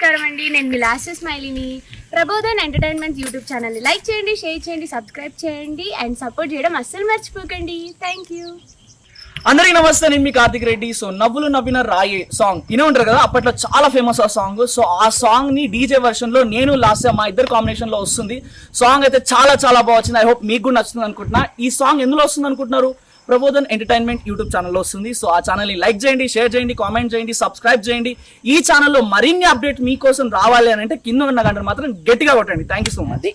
నమస్కారం అండి, నేను మీ లాస్ట్ స్మైలీని. ప్రబోధన్ ఎంటర్టైన్మెంట్ యూట్యూబ్ ఛానల్ని లైక్ చేయండి, షేర్ చేయండి, సబ్స్క్రైబ్ చేయండి అండ్ సపోర్ట్ చేయడం అస్సలు మర్చిపోకండి. Thank you. అందరికీ నమస్తే, నేను మీ కార్తిక్ రెడ్డి. సో నవ్వులు నవ్విన రాయే సాంగ్ వినే ఉంటారు కదా, అప్పట్లో చాలా ఫేమస్ ఆ సాంగ్. సో ఆ సాంగ్ ని డీజే వర్షన్ లో నేను లాస్ట్ మా ఇద్దరు కాంబినేషన్ లో వస్తుంది. సాంగ్ అయితే చాలా చాలా బాగా వచ్చింది. ఐ హోప్ మీకు కూడా నచ్చుతుంది అనుకుంటున్నా. ఈ సాంగ్ ఎందులో వస్తుంది అనుకుంటున్నారు? ప్రబోధన్ ఎంటర్టైన్మెంట్ యూట్యూబ్ ఛానల్లో వస్తుంది. సో ఆ ఛానల్ని లైక్ చేయండి, షేర్ చేయండి, కామెంట్ చేయండి, సబ్స్క్రైబ్ చేయండి. ఈ ఛానల్లో మరిన్ని అప్డేట్ మీకోసం రావాలి అని అంటే కింద ఉన్న గంటను మాత్రం గట్టిగా కొట్టండి. Thank you so much.